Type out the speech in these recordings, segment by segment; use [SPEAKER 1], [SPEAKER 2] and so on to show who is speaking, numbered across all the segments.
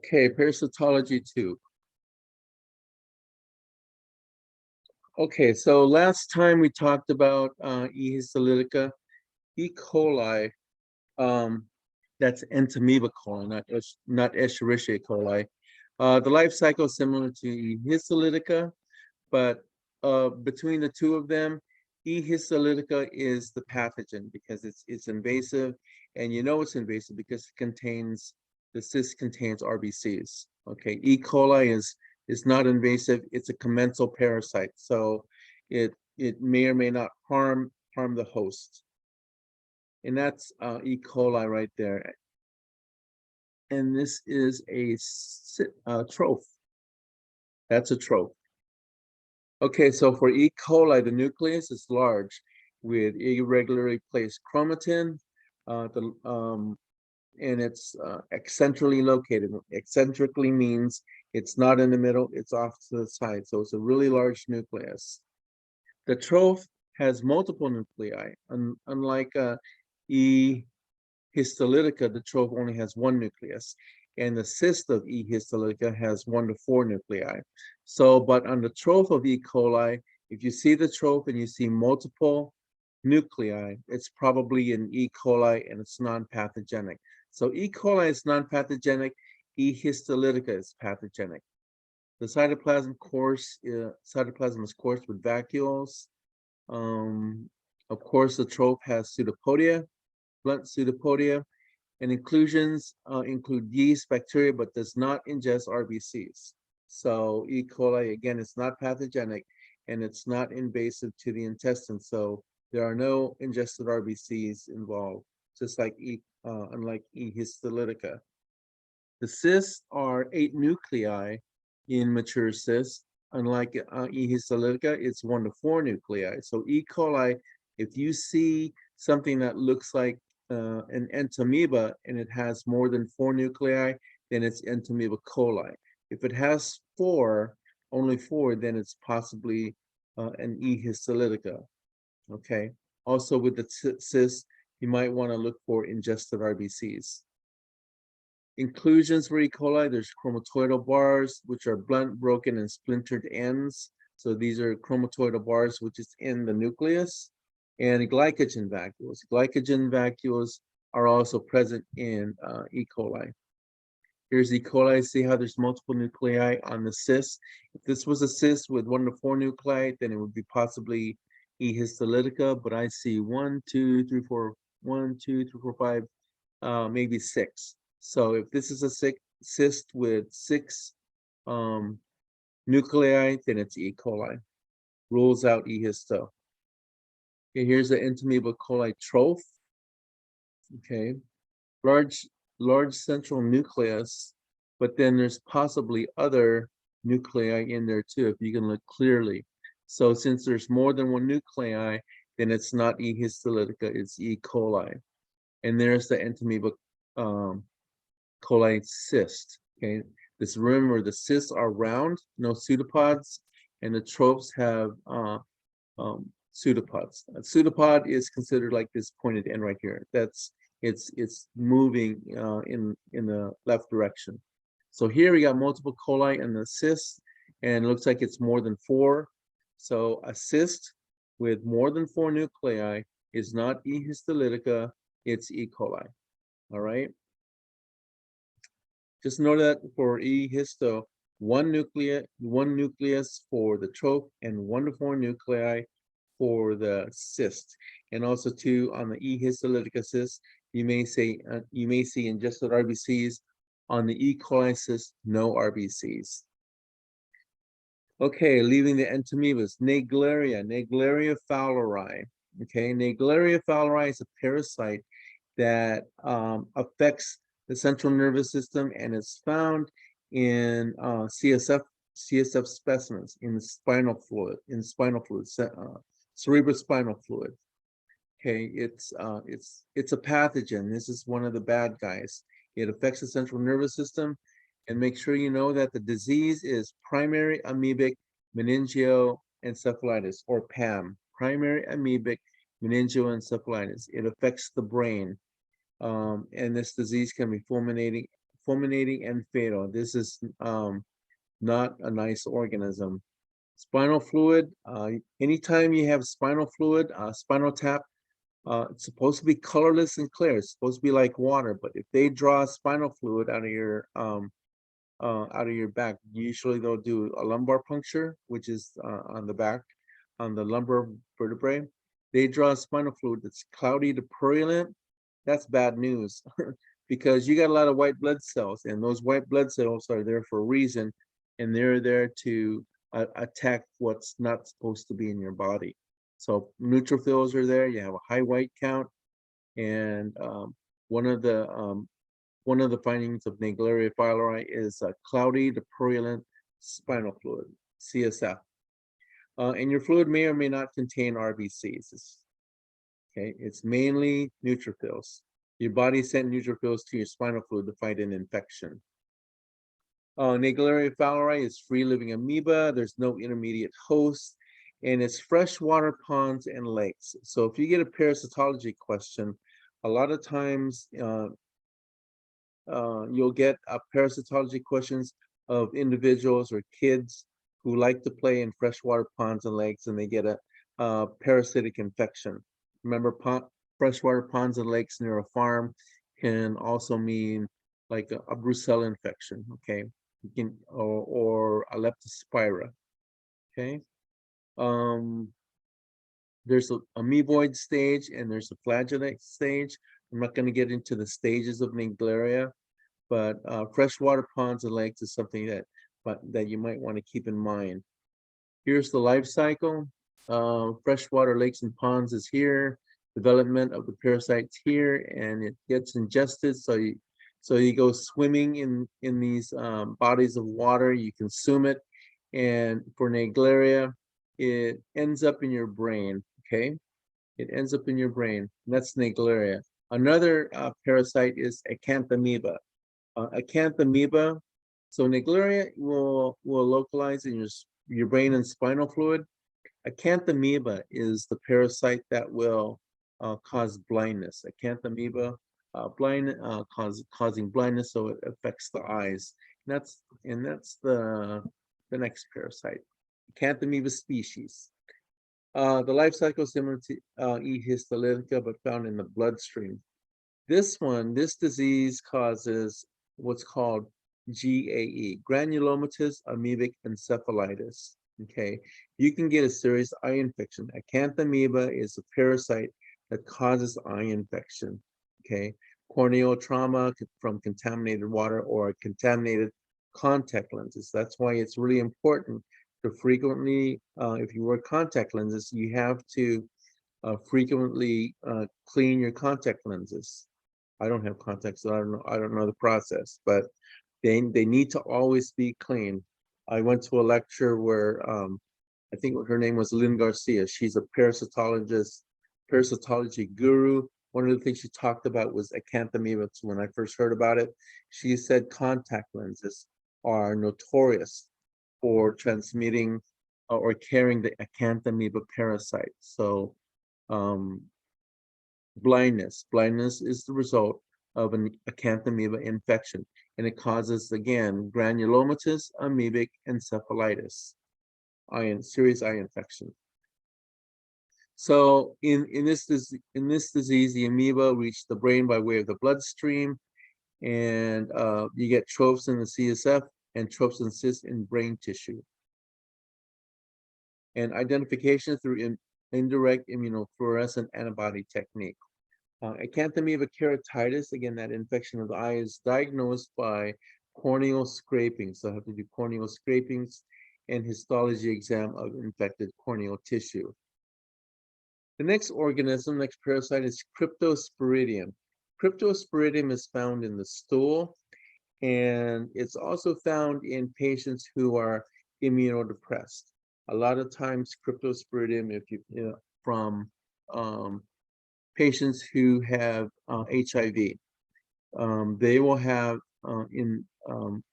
[SPEAKER 1] Okay, parasitology 2. Okay, so last time we talked about E. histolytica, E. coli, um, that's entamoeba coli, not Escherichia coli. The life cycle is similar to E. histolytica, but between the two of them, E. histolytica is the pathogen because it's invasive, and you know it's invasive because the cyst contains RBCs. Okay, E. coli is not invasive; it's a commensal parasite, so it may or may not harm the host, and that's E. coli right there. And this is a troph. That's a troph. Okay, so for E. coli, the nucleus is large with irregularly placed chromatin, and it's eccentrically located. Eccentrically means it's not in the middle, it's off to the side. So it's a really large nucleus. The troph has multiple nuclei. Unlike E. histolytica, the troph only has one nucleus, and the cyst of E. histolytica has 1 to 4 nuclei. So, but on the troph of E. coli, if you see the troph and you see multiple nuclei, it's probably an E. coli and it's non-pathogenic. So E. coli is non-pathogenic, E. histolytica is pathogenic. The cytoplasm is coarse with vacuoles. Of course, the troph has pseudopodia, blunt pseudopodia, and inclusions include yeast, bacteria, but does not ingest RBCs. So E. coli, again, is not pathogenic and it's not invasive to the intestine. So there are no ingested RBCs involved, just like unlike E. histolytica. The cysts are 8 nuclei in mature cysts. Unlike E. histolytica, it's 1 to 4 nuclei. So E. coli, if you see something that looks like an entamoeba and it has more than 4 nuclei, then it's entamoeba coli. If it has only 4, then it's possibly an E. histolytica. Okay. Also with the cyst, you might want to look for ingested RBCs. Inclusions for E. coli, there's chromatoidal bars, which are blunt, broken, and splintered ends. So these are chromatoidal bars, which is in the nucleus. And glycogen vacuoles. Glycogen vacuoles are also present in E. coli. Here's E. coli. See how there's multiple nuclei on the cyst. If this was a cyst with 1 to 4 nuclei, then it would be possibly E. histolytica, but I see 1, 2, 3, 4, 1, 2, 3, 4, 5, maybe 6. So if this is a cyst with 6 nuclei, then it's E. coli. Rules out E. histo. Okay, here's the entamoeba coli troph. Okay, large central nucleus, but then there's possibly other nuclei in there too, if you can look clearly. So since there's more than 1 nuclei, then it's not E. histolytica, it's E. coli. And there's the entamoeba coli cyst. Okay, remember the cysts are round, no pseudopods, and the trophs have pseudopods. A pseudopod is considered like this pointed end right here. It's moving in the left direction. So here we got multiple coli in the cyst, and it looks like it's more than 4. So a cyst with more than 4 nuclei is not E. histolytica, it's E. coli. All right. Just know that for E. histo, 1 nucleus for the troph and 1 to 4 nuclei for the cyst. And also too, on the E. histolytica cyst, you may see ingested RBCs. On the E. coli cyst, no RBCs. Okay, leaving the entamoebas, Naegleria fowleri. Okay, Naegleria fowleri is a parasite that affects the central nervous system, and it's found in CSF specimens in spinal fluid, cerebrospinal fluid. Okay, it's a pathogen. This is one of the bad guys. It affects the central nervous system, and make sure you know that the disease is primary amoebic meningoencephalitis, or PAM, primary amoebic meningoencephalitis. It affects the brain, and this disease can be fulminating fulminating and fatal. This is not a nice organism. Spinal fluid, anytime you have spinal fluid, spinal tap, it's supposed to be colorless and clear. It's supposed to be like water, but if they draw spinal fluid out of your back, usually they'll do a lumbar puncture, which is on the back, on the lumbar vertebrae. They draw spinal fluid that's cloudy to purulent. That's bad news because you got a lot of white blood cells, and those white blood cells are there for a reason, and they're there to attack what's not supposed to be in your body. So neutrophils are there. You have a high white count, and one of the findings of Naegleria fowleri is cloudy to purulent spinal fluid, CSF. And your fluid may or may not contain RBCs. Okay, it's mainly neutrophils. Your body sent neutrophils to your spinal fluid to fight an infection. Naegleria fowleri is free-living amoeba. There's no intermediate host, and it's freshwater ponds and lakes. So if you get a parasitology question, a lot of times you'll get parasitology questions of individuals or kids who like to play in freshwater ponds and lakes, and they get a parasitic infection. Remember, freshwater ponds and lakes near a farm can also mean like a Brucella infection, okay? You can, or a leptospira, okay? There's a amoeboid stage and there's a flagellate stage. I'm not going to get into the stages of Naegleria, but freshwater ponds and lakes is something that you might want to keep in mind. Here's the life cycle. Freshwater lakes and ponds is here. Development of the parasites here, and it gets ingested. So you go swimming in these bodies of water. You consume it, and for Naegleria, it ends up in your brain. Okay, it ends up in your brain. That's Naegleria. Another parasite is acanthamoeba. Acanthamoeba. So Naegleria will localize in your brain and spinal fluid. Acanthamoeba is the parasite that will cause blindness. Acanthamoeba causing blindness, so it affects the eyes. That's the next parasite, Acanthamoeba species. The life cycle is similar to E. histolytica, but found in the bloodstream. This disease causes what's called GAE, granulomatous amoebic encephalitis. Okay, you can get a serious eye infection. Acanthamoeba is a parasite that causes eye infection. Okay, corneal trauma from contaminated water or contaminated contact lenses. That's why it's really important to frequently, if you wear contact lenses, you have to frequently clean your contact lenses. I don't have contacts, so I don't know the process, but they need to always be clean. I went to a lecture where I think her name was Lynn Garcia. She's a parasitologist, parasitology guru. One of the things she talked about was acanthamoeba. So when I first heard about it, she said contact lenses are notorious for transmitting or carrying the acanthamoeba parasite. So blindness is the result of an acanthamoeba infection, and it causes, again, granulomatous amoebic encephalitis, serious eye infection. So in this disease, the amoeba reach the brain by way of the bloodstream, and you get trophes in the CSF and trophes and cysts in brain tissue. And identification through indirect immunofluorescent antibody technique. Acanthamoeba keratitis, again, that infection of the eye, is diagnosed by corneal scraping. So I have to do corneal scrapings and histology exam of infected corneal tissue. The next parasite is Cryptosporidium. Cryptosporidium is found in the stool, and it's also found in patients who are immunodepressed. A lot of times, Cryptosporidium, from patients who have HIV, they will have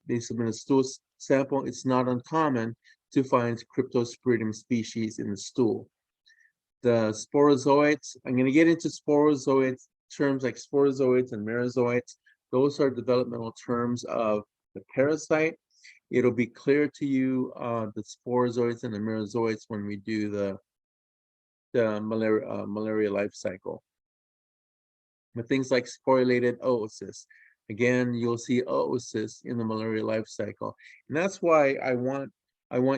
[SPEAKER 1] they submit a stool sample. It's not uncommon to find Cryptosporidium species in the stool. The sporozoites, I'm going to get into sporozoites, terms like sporozoites and merozoites. Those are developmental terms of the parasite. It'll be clear to you the sporozoites and the merozoites when we do the malaria life cycle. With things like sporulated oocysts. Again, you'll see oocysts in the malaria life cycle. And that's why I want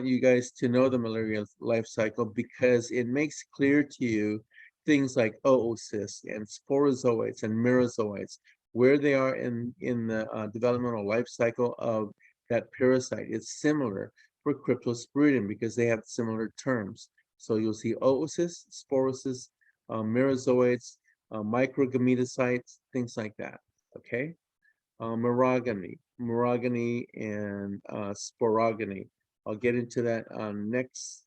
[SPEAKER 1] you guys to know the malaria life cycle, because it makes clear to you things like oocysts and sporozoites and merozoites, where they are in the developmental life cycle of that parasite. It's similar for Cryptosporidium because they have similar terms. So you'll see oocysts, sporocysts, merozoites, microgametocytes, things like that, okay? Merogamy and sporogamy. I'll get into that next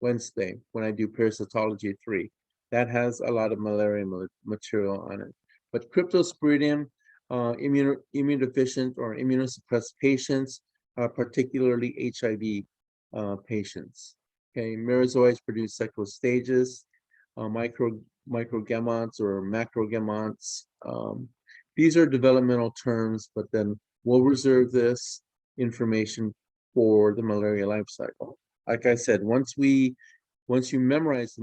[SPEAKER 1] Wednesday when I do Parasitology 3. That has a lot of malaria material on it. But Cryptosporidium, immunodeficient or immunosuppressed patients, particularly HIV patients. Okay, merozoites produce sexual stages, microgametes or macrogametes. These are developmental terms, but then we'll reserve this information for the malaria life cycle. Like I said, once you memorize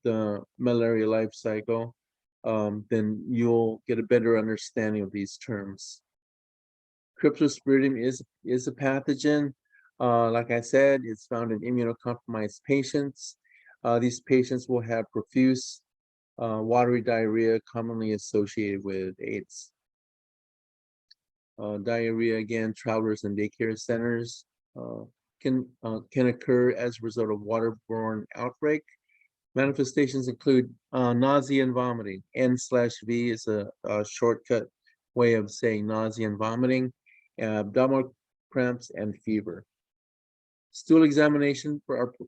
[SPEAKER 1] the malaria life cycle, then you'll get a better understanding of these terms. Cryptosporidium is a pathogen. Like I said, it's found in immunocompromised patients. These patients will have profuse watery diarrhea, commonly associated with AIDS. Diarrhea, again, travelers and daycare centers can occur as a result of waterborne outbreak. Manifestations include nausea and vomiting. N/V is a shortcut way of saying nausea and vomiting, abdominal cramps, and fever. Stool examination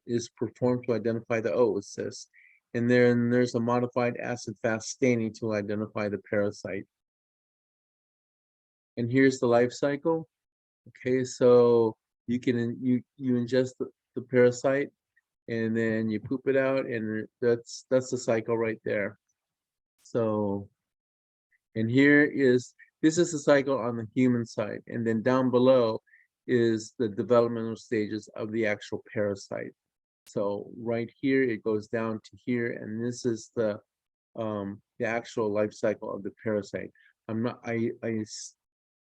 [SPEAKER 1] is performed to identify the oocyst, and then there's a modified acid-fast staining to identify the parasite. And here's the life cycle. Okay, so you ingest the parasite, and then you poop it out, and that's the cycle right there. So, and this is the cycle on the human side, and then down below is the developmental stages of the actual parasite. So right here it goes down to here, and this is the actual life cycle of the parasite. I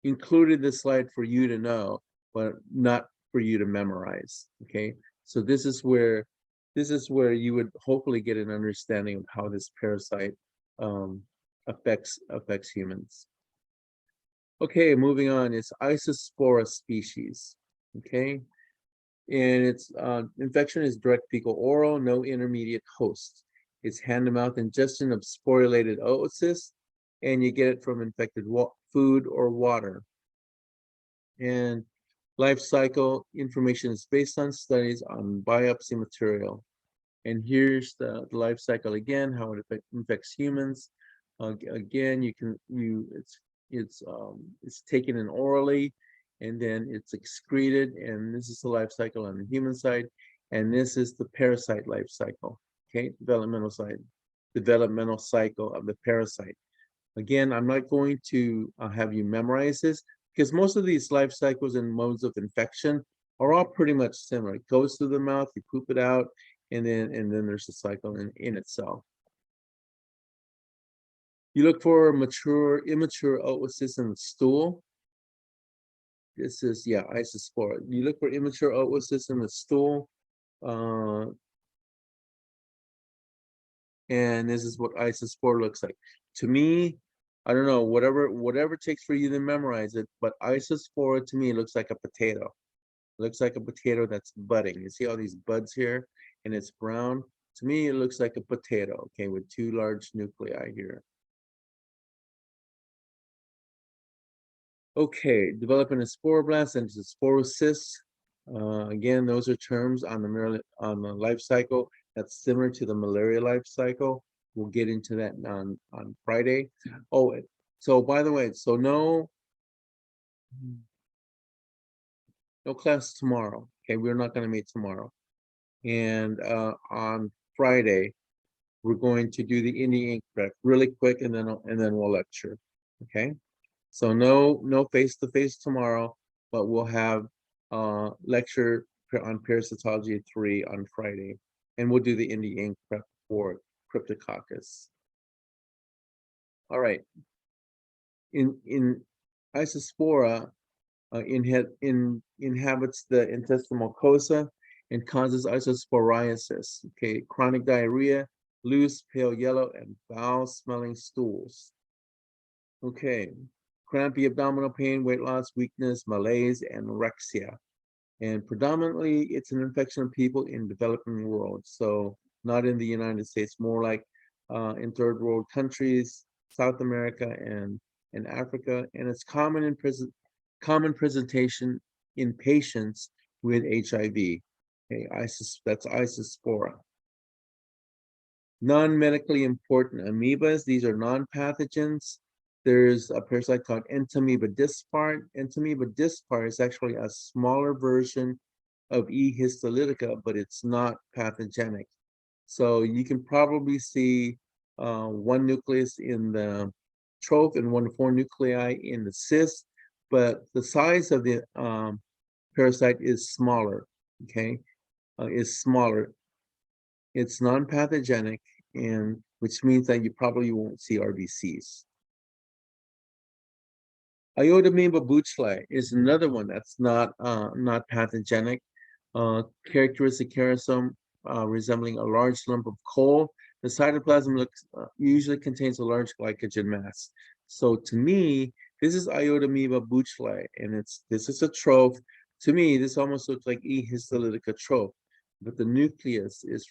[SPEAKER 1] included this slide for you to know, but not for you to memorize. Okay, so this is where you would hopefully get an understanding of how this parasite affects humans. Okay, moving on. It's Isospora species. Okay, and its infection is direct fecal oral, no intermediate host. It's hand-to-mouth ingestion of sporulated oocysts, and you get it from infected food or water. And life cycle information is based on studies on biopsy material. And here's the life cycle again, how it infects humans. Again, it's taken in orally, and then it's excreted, and this is the life cycle on the human side, and this is the parasite life cycle. Okay, developmental cycle of the parasite. Again, I'm not going to have you memorize this, because most of these life cycles and modes of infection are all pretty much similar. It goes through the mouth, you poop it out, and then there's the cycle in itself. You look for immature oocysts in the stool. This is, yeah, isospora. You look for immature oocysts in the stool. And this is what isospore looks like. To me, I don't know, whatever it takes for you to memorize it, but isospora to me looks like a potato. Looks like a potato that's budding. You see all these buds here, and it's brown. To me, it looks like a potato, okay, with two large nuclei here. Okay, developing a sporoblast and a sporocyst. Again, those are terms on the life cycle that's similar to the malaria life cycle. We'll get into that on Friday. Oh, so by the way, so no class tomorrow. Okay, we're not going to meet tomorrow. And on Friday, we're going to do the Indie Ink prep really quick, and then we'll lecture. Okay, so no face-to-face tomorrow, but we'll have lecture on parasitology 3 on Friday, and we'll do the indie ink prep for cryptococcus. All right, in Isospora inhabits the intestinal mucosa and causes isosporiasis. Okay, chronic diarrhea, loose, pale yellow, and foul-smelling stools. Okay, crampy abdominal pain, weight loss, weakness, malaise, and anorexia. And predominantly, it's an infection of people in developing world. So not in the United States, more like in third world countries, South America, and in Africa. And it's common presentation in patients with HIV. Okay, that's isospora. Non-medically important amoebas, these are non-pathogens. There's a parasite called Entamoeba dispar. Entamoeba dispar is actually a smaller version of E. histolytica, but it's not pathogenic. So you can probably see one nucleus in the troph and 1 to 4 nuclei in the cyst, but the size of the parasite is smaller, okay? Is smaller. It's non-pathogenic, and which means that you probably won't see RBCs. Iodamoeba buchli is another one that's not pathogenic. Characteristic kerosome resembling a large lump of coal. The cytoplasm usually contains a large glycogen mass. So to me, this is Iodamoeba buchli, and this is a troph. To me, this almost looks like E. histolytica troph, but the nucleus is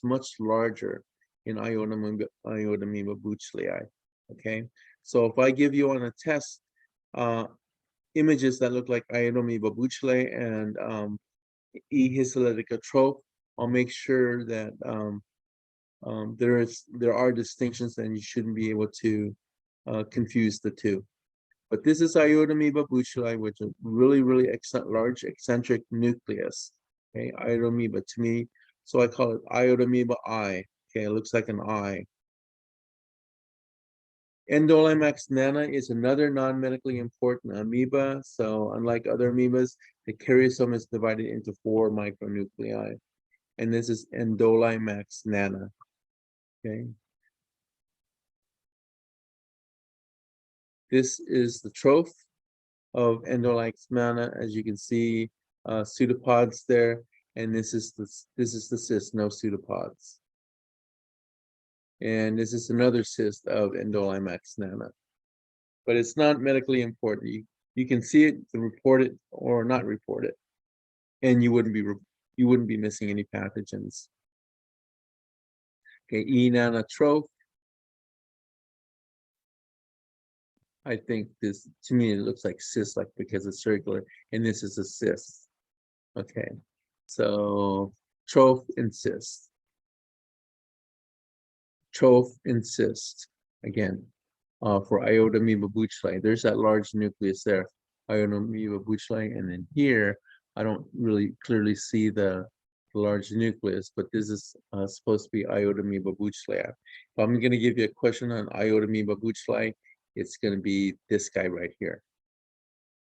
[SPEAKER 1] much larger in Iodamoeba buchli. Okay, so if I give you on a test images that look like Iodamoeba buchli and E. histolytica troph, I'll make sure that there are distinctions, and you shouldn't be able to confuse the two. But this is Iodamoeba buchli, which is really large eccentric nucleus. Okay, Iodamoeba to me, so I call it Iodamoeba eye. Okay, it looks like an eye. Endolimax nana is another non-medically important amoeba. So unlike other amoebas, the karyosome is divided into 4 micronuclei. And this is Endolimax nana. Okay. This is the troph of Endolimax nana. As you can see, pseudopods there. And this is the cyst, no pseudopods. And this is another cyst of Endolimax nana. But it's not medically important. You can see it, you can report it or not report it, and you wouldn't be missing any pathogens. Okay, enanotroph. I think this, to me, it looks like cyst, like because it's circular, and this is a cyst. Okay, so troph and cyst. Troph and cyst again. For Iodamoeba buchli, there's that large nucleus there, Iodamoeba buchli, and then here I don't really clearly see the large nucleus, but this is supposed to be Iodamoeba buchli. If I'm going to give you a question on Iodamoeba buchli, it's going to be this guy right here.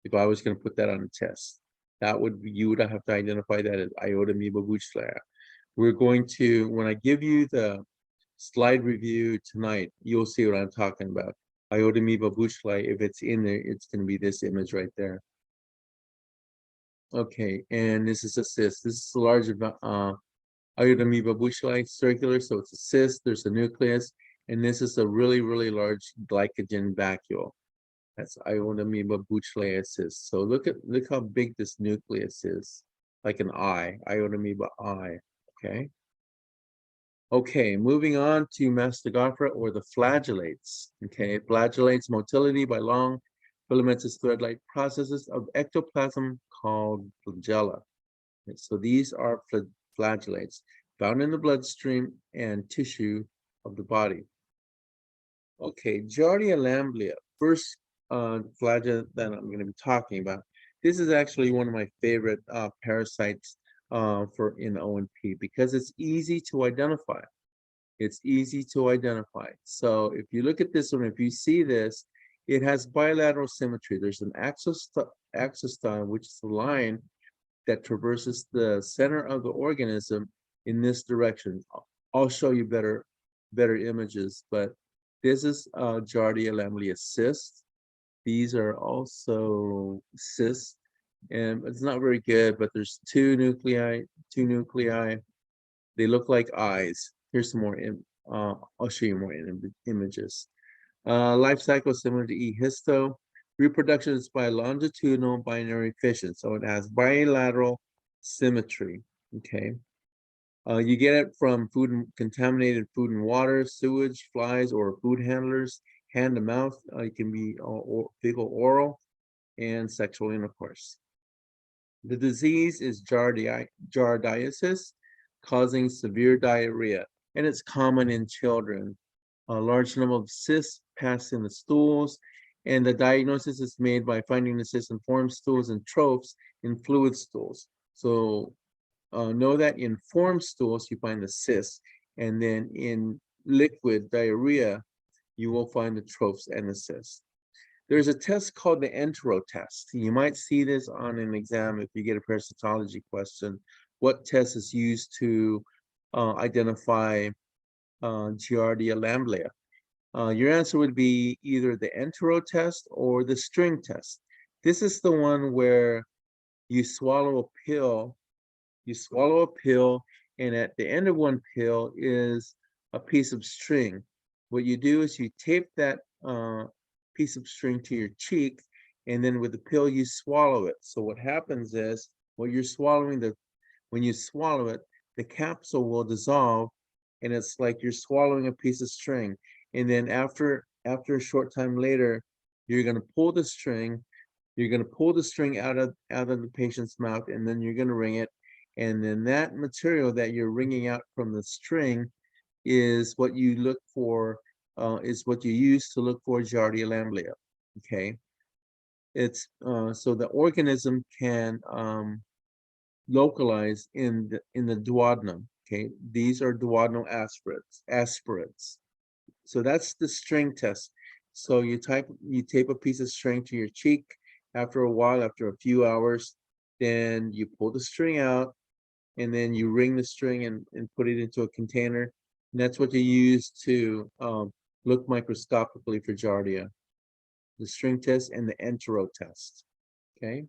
[SPEAKER 1] If I was going to put that on a test, you would have to identify that as Iodamoeba buchli. We're going to, when I give you the slide review tonight, you'll see what I'm talking about. Iodamoeba buchli, if it's in there, it's going to be this image right there. Okay, and this is a cyst. This is a large Iodamoeba buchli, circular, so it's a cyst. There's a nucleus, and this is a really large glycogen vacuole. That's Iodamoeba buchli cyst. So look how big this nucleus is, like an eye, Iodamoeba eye. Okay. Okay, moving on to mastigophora or the flagellates. Okay, flagellates motility by long filamentous thread-like processes of ectoplasm called flagella. Okay, so these are flagellates found in the bloodstream and tissue of the body. Okay, Giardia lamblia, first flagella that I'm going to be talking about. This is actually one of my favorite parasites in O&P because it's easy to identify. It's easy to identify. So if you look at this one, if you see this, It has bilateral symmetry. There's an axostyle, which is the line that traverses the center of the organism in this direction. I'll show you better images, but this is Giardia lamblia cyst. These are also cysts, and it's not very good, but there's two nuclei. They look like eyes. Here's some more. I'll show you more images. Life cycle similar to E. histo. Reproduction is by longitudinal binary fission, so it has bilateral symmetry. Okay. You get it from contaminated food and water, sewage, flies, or food handlers, hand to mouth. It can be fecal oral, and sexual intercourse. The disease is giardiasis, causing severe diarrhea, and it's common in children. A large number of cysts pass in the stools, and the diagnosis is made by finding the cysts in formed stools and troughs in fluid stools. So know that in formed stools, you find the cysts, and then in liquid diarrhea, you will find the troughs and the cysts. There's a test called the entero test. You might see this on an exam if you get a parasitology question. What test is used to identify Giardia lamblia? Your answer would be either the entero test or the string test. This is the one where you swallow a pill. And at the end of one pill is a piece of string. What you do is you tape that piece of string to your cheek, and then with the pill you swallow it. So what happens is when you swallow it, the capsule will dissolve, and it's like you're swallowing a piece of string. And then after a short time later, you're going to pull the string. You're going to pull the string out of the patient's mouth, and then you're going to wring it. And then that material that you're wringing out from the string is what you look for, is what you use to look for Giardia lamblia. Okay, it's so the organism can localize in the duodenum. Okay, these are duodenal aspirates. So that's the string test. So you tape a piece of string to your cheek. After a while, after a few hours, then you pull the string out, and then you wring the string and put it into a container. And that's what you use to look microscopically for Giardia. The string test and the entero test. Okay.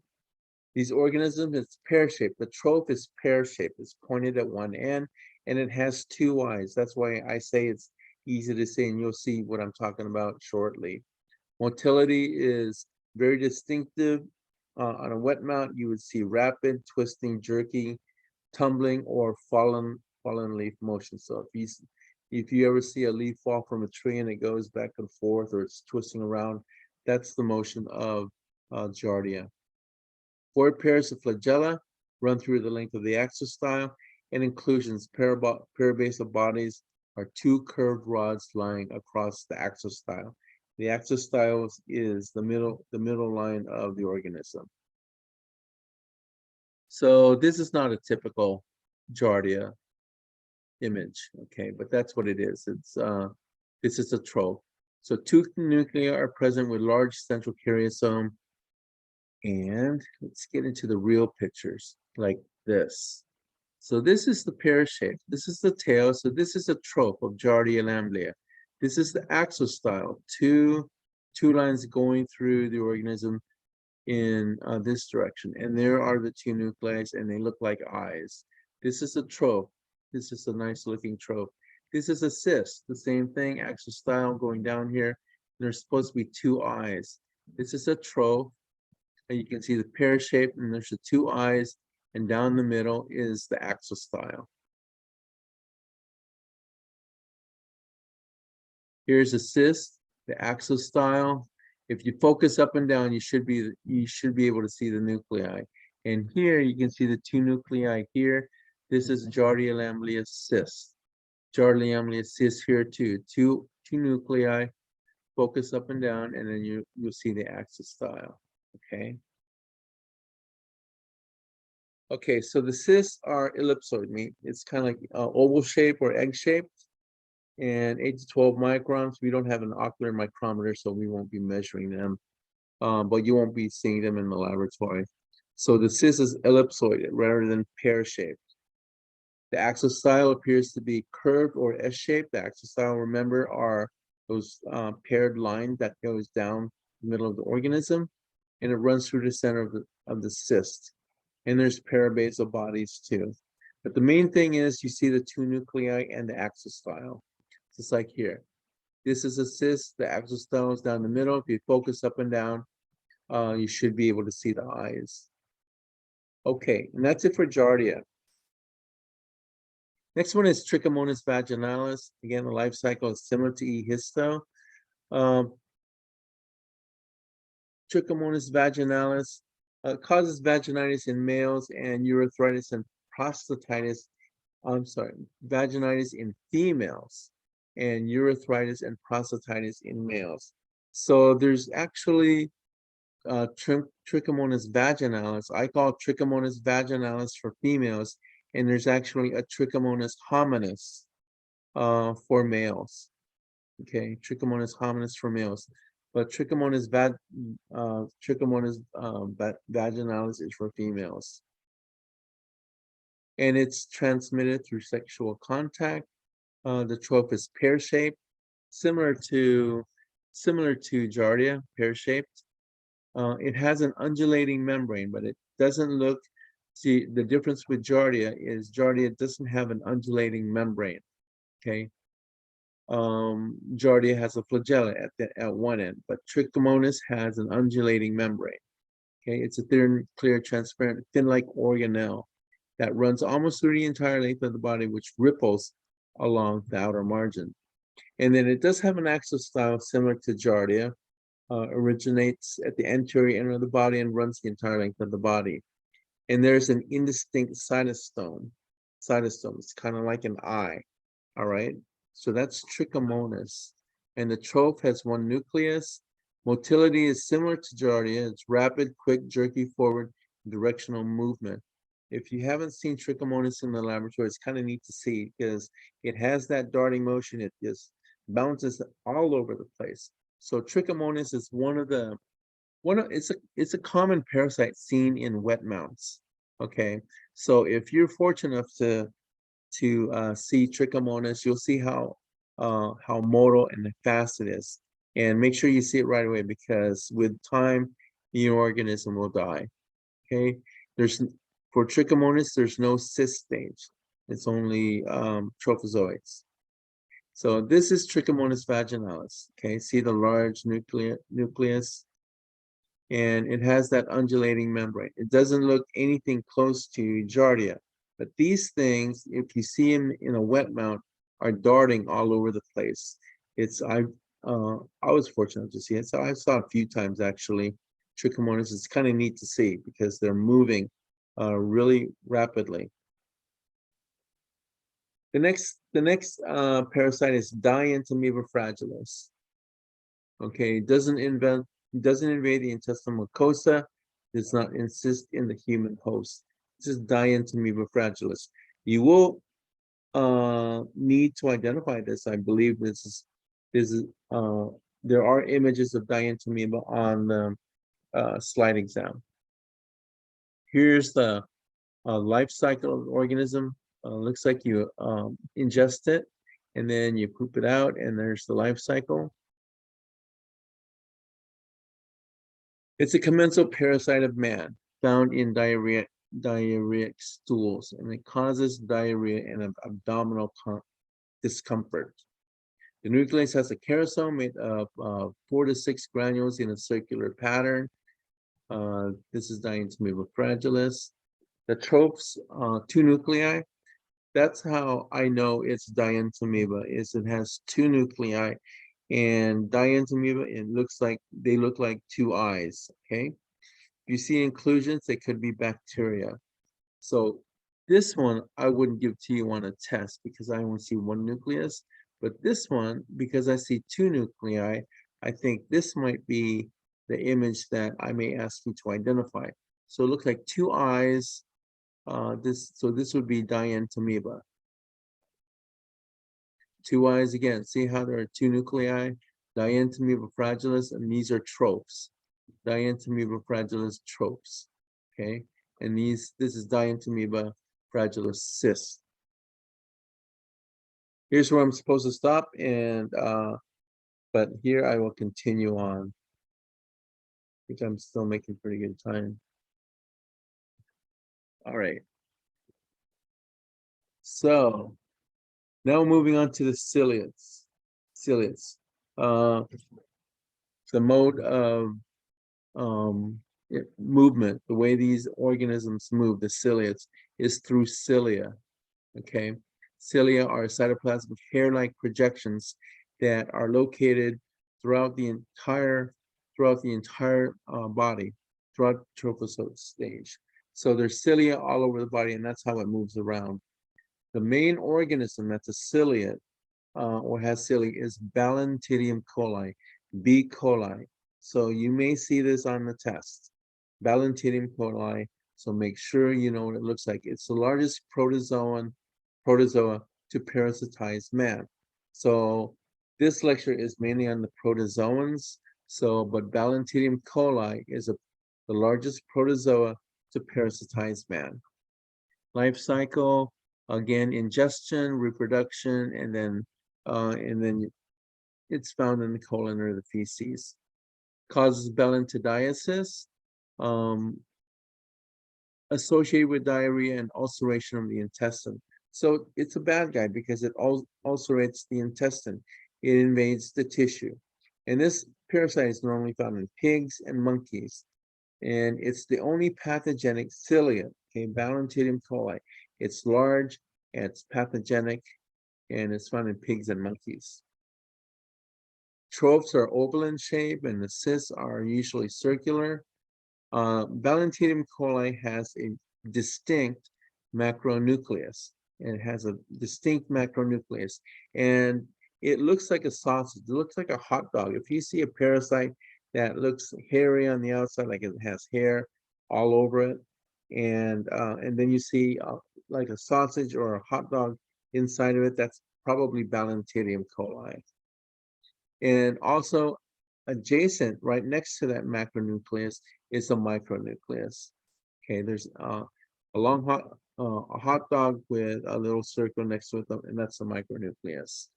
[SPEAKER 1] These organisms, it's pear-shaped. The trough is pear-shaped. It's pointed at one end, and it has two eyes. That's why I say it's easy to see, and you'll see what I'm talking about shortly. Motility is very distinctive. On a wet mount, you would see rapid, twisting, jerky, tumbling, or fallen leaf motion. So if you ever see a leaf fall from a tree and it goes back and forth, or it's twisting around, that's the motion of Giardia. 4 pairs of flagella run through the length of the axostyle, and inclusions. Parabasal bodies are 2 curved rods lying across the axostyle. The axostyle is the middle line of the organism. So this is not a typical Giardia image, okay, but that's what it is. It's this is a trough. So 2 nuclei are present with large central caryosome. And let's get into the real pictures like this. So this is the pear shape. This is the tail. So this is a trough of Giardia lamblia. This is the axostyle. Two lines going through the organism in this direction. And there are the 2 nuclei, and they look like eyes. This is a trough. This is a nice looking trough. This is a cyst. The same thing, axostyle going down here. There's supposed to be 2 eyes. This is a trough. And you can see the pear shape, and there's the 2 eyes, and down the middle is the axostyle. Here's a cyst, the axostyle. If you focus up and down, you should be able to see the nuclei. And here you can see the 2 nuclei here. This is Giardia lamblia cyst. Giardia lamblia cyst here too. Two nuclei. Focus up and down, and then you'll see the axostyle. Okay. Okay, so the cysts are ellipsoid. It's kind of like oval shape or egg shaped, and 8 to 12 microns. We don't have an ocular micrometer, so we won't be measuring them, but you won't be seeing them in the laboratory. So the cyst is ellipsoid rather than pear-shaped. The axostyle appears to be curved or S-shaped. The axostyle, remember, are those paired lines that goes down the middle of the organism, and it runs through the center of the cyst. And there's parabasal bodies too. But the main thing is you see the two nuclei and the axostyle, just like here. This is a cyst, the axostyle is down the middle. If you focus up and down, you should be able to see the eyes. Okay, and that's it for Giardia. Next one is Trichomonas vaginalis. Again, the life cycle is similar to E. histo. Trichomonas vaginalis causes vaginitis in males and urethritis and prostatitis. Vaginitis in females and urethritis and prostatitis in males. So there's actually Trichomonas vaginalis. I call Trichomonas vaginalis for females, and there's actually a Trichomonas hominis for males. Okay, Trichomonas hominis for males, but Trichomonas vaginalis is for females, and it's transmitted through sexual contact. The troph is pear-shaped, similar to Giardia, pear-shaped. It has an undulating membrane, but it doesn't look. See, the difference with Giardia is Giardia doesn't have an undulating membrane. Okay. Giardia has a flagella at one end, but Trichomonas has an undulating membrane. Okay, it's a thin, clear, transparent, fin-like organelle that runs almost through the entire length of the body, which ripples along the outer margin. And then it does have an axostyle similar to Giardia, originates at the anterior end of the body and runs the entire length of the body. And there's an indistinct cytostome. It's kind of like an eye, all right? So that's Trichomonas. And the troph has one nucleus. Motility is similar to Giardia. It's rapid, quick, jerky forward directional movement. If you haven't seen Trichomonas in the laboratory, it's kind of neat to see because it has that darting motion. It just bounces all over the place. So Trichomonas is it's a common parasite seen in wet mounts. Okay, so if you're fortunate enough to see Trichomonas, you'll see how motile and fast it is, and make sure you see it right away because with time, your organism will die. Okay, for Trichomonas, there's no cyst stage. It's only trophozoites. So this is Trichomonas vaginalis. Okay, see the large nucleus, and it has that undulating membrane. It doesn't look anything close to Giardia, but these things, if you see them in a wet mount, are darting all over the place. I was fortunate to see it, so I saw a few times actually. Trichomonas, it's kind of neat to see because they're moving really rapidly. The next parasite is Dientamoeba fragilis. Okay, it doesn't invade the intestinal mucosa, does not insist in the human host. This is Dientamoeba fragilis. You will need to identify this. I believe there are images of Dientamoeba on the slide exam. Here's the life cycle of the organism. Looks like you ingest it and then you poop it out, and there's the life cycle. It's a commensal parasite of man found in diarrheic stools, and it causes diarrhea and abdominal discomfort. The nucleus has a kerosome made of 4 to 6 granules in a circular pattern. This is Dientamoeba fragilis. The trophs, 2 nuclei. That's how I know it's Dientamoeba, is it has 2 nuclei. And Dientamoeba, they look like 2 eyes. Okay, if you see inclusions, they could be bacteria. So this one I wouldn't give to you on a test because I only see 1 nucleus. But this one, because I see 2 nuclei, I think this might be the image that I may ask you to identify. So it looks like 2 eyes. This would be Dientamoeba. Two Y's again. See how there are two nuclei? Dientamoeba fragilis, and these are trophs. Dientamoeba fragilis trophs. Okay, and this is Dientamoeba fragilis cyst. Here's where I'm supposed to stop, and but here I will continue on. I think I'm still making pretty good time. All right. So now moving on to the ciliates. Ciliates. The mode of movement, the way these organisms move, the ciliates, is through cilia. Okay, cilia are cytoplasmic hair-like projections that are located throughout the entire body, throughout the trophozoite stage. So there's cilia all over the body, and that's how it moves around. The main organism that's a ciliate or has cilia is Balantidium coli, B. coli. So you may see this on the test, Balantidium coli. So make sure you know what it looks like. It's the largest protozoa to parasitize man. So this lecture is mainly on the protozoans. So, but Balantidium coli is the largest protozoa to parasitize man. Life cycle, again, ingestion, reproduction, and then it's found in the colon or the feces. Causes balantidiasis, associated with diarrhea and ulceration of the intestine. So it's a bad guy because it ulcerates the intestine. It invades the tissue. And this parasite is normally found in pigs and monkeys. And it's the only pathogenic ciliate, okay, Balantidium coli. It's large, and it's pathogenic, and it's found in pigs and monkeys. Trophs are oval in shape, and the cysts are usually circular. Balantidium coli has a distinct macronucleus. It has a distinct macronucleus, and it looks like a sausage. It looks like a hot dog. If you see a parasite that looks hairy on the outside, like it has hair all over it, and then you see like a sausage or a hot dog inside of it, that's probably Balantidium coli. And also adjacent, right next to that macronucleus, is a micronucleus. Okay, there's a hot dog with a little circle next to it, and that's the micronucleus.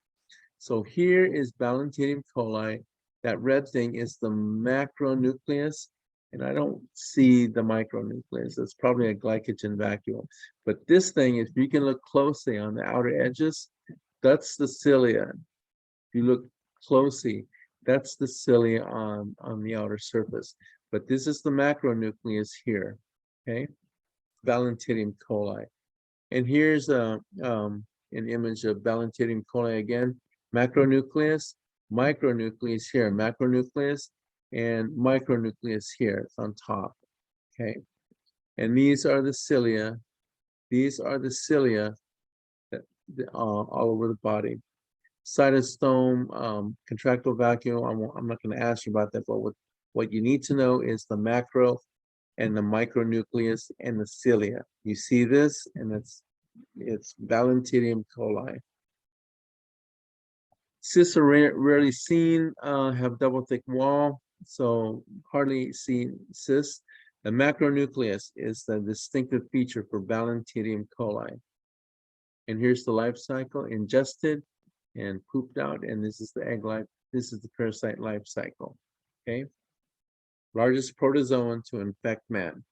[SPEAKER 1] So here is Balantidium coli. That red thing is the macronucleus, and I don't see the micronucleus. It's probably a glycogen vacuole. But this thing, if you can look closely on the outer edges, that's the cilia. If you look closely, that's the cilia on the outer surface. But this is the macronucleus here, okay? Balantidium coli. And here's an image of Balantidium coli again. Macronucleus, micronucleus here, macronucleus, and micronucleus here. It's on top, okay? And these are the cilia. These are the cilia that, all over the body. Cytostome, contractile vacuole. I'm not going to ask you about that, but what you need to know is the macro and the micronucleus and the cilia. You see this, and it's Balantidium coli. Cysts are rarely seen, have double thick wall, so hardly seen cysts. The macronucleus is the distinctive feature for Balantidium coli. And here's the life cycle: ingested and pooped out, and this is the egg life. This is the parasite life cycle. Okay, largest protozoan to infect man.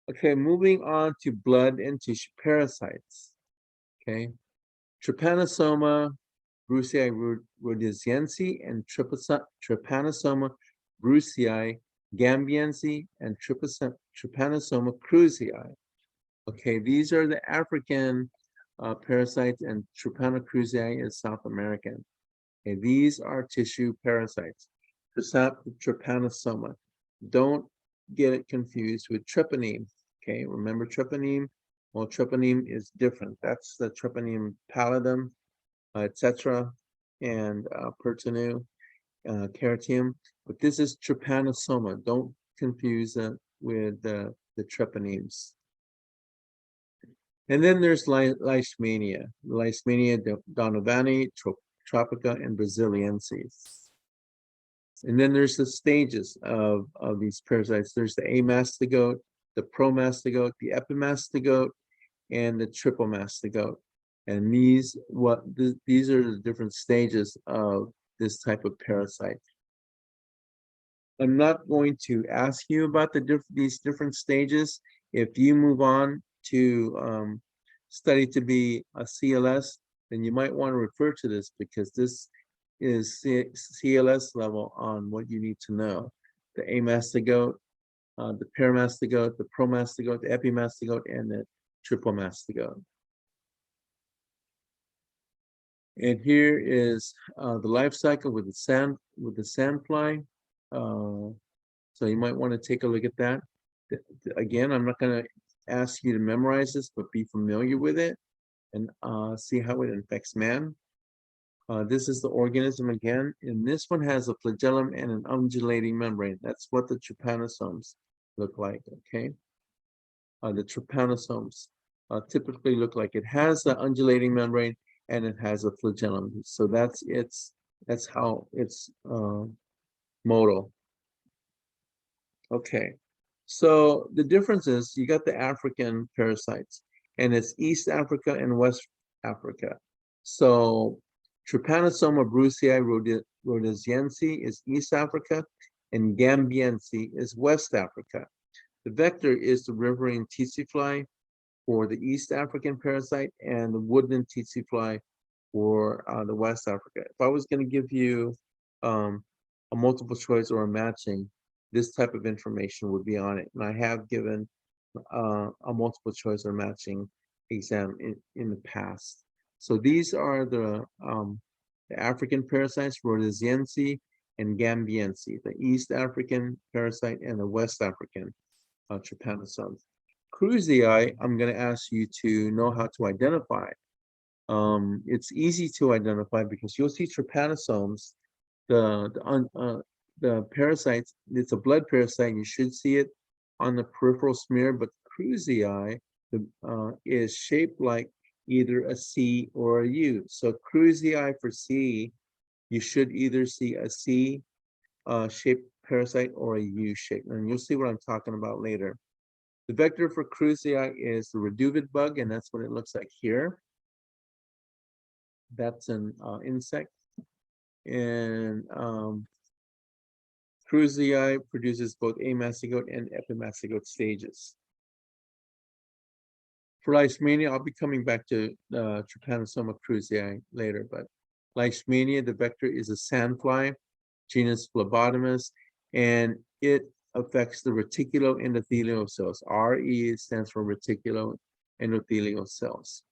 [SPEAKER 1] Okay, moving on to blood and tissue parasites. Okay, Trypanosoma brucei rhodesiense and Trypanosoma brucei gambiense and Trypanosoma cruzii. Okay, these are the African parasites, and Trypanosoma is South American. Okay, these are tissue parasites. Trypanosoma. Don't get it confused with treponeme. Okay, remember treponeme? Well, treponeme is different. That's the Treponeme pallidum, etc., and pertinu, caritium. But this is Trypanosoma. Don't confuse it with the treponemes. And then there's Leishmania, Donovani, Tropica, and Braziliensis. And then there's the stages of these parasites. There's the amastigote, the promastigote, the epimastigote, and the tripomastigote. And these are the different stages of this type of parasite. I'm not going to ask you about these different stages. If you move on to study to be a CLS, then you might want to refer to this because this is CLS level on what you need to know. The amastigote, the paramastigote, the promastigote, the epimastigote, and the tripomastigote. And here is the life cycle with the sandfly. So you might want to take a look at that. Again, I'm not going to ask you to memorize this, but be familiar with it and see how it infects man. This is the organism again, and this one has a flagellum and an undulating membrane. That's what the trypanosomes look like, okay? The trypanosomes typically look like. It has the undulating membrane and it has a flagellum. So that's how it's modal. Okay, so the difference is you got the African parasites, and it's East Africa and West Africa. So Trypanosoma brucei rhodesiense is East Africa, and gambiense is West Africa. The vector is the riverine tsetse fly for the East African parasite and the woodland tsetse fly for the West Africa. If I was going to give you a multiple choice or a matching, this type of information would be on it. And I have given a multiple choice or matching exam in the past. So these are the African parasites, rhodesiense and gambiense, the East African parasite and the West African trypanosome. Cruzii, I'm going to ask you to know how to identify. It's easy to identify because you'll see trypanosomes, the parasites. It's a blood parasite. You should see it on the peripheral smear, but Cruzii is shaped like either a C or a U. So Cruzii for C, you should either see a C shaped parasite or a U shape, and you'll see what I'm talking about later. The vector for Cruzii is the reduvid bug, and that's what it looks like here. That's an insect, and Cruzii produces both amastigote and epimastigote stages. For Leishmania, I'll be coming back to Trypanosoma cruzii later, but Leishmania, the vector is a sandfly, genus Phlebotomus, and it affects the reticuloendothelial cells. RE stands for reticuloendothelial cells.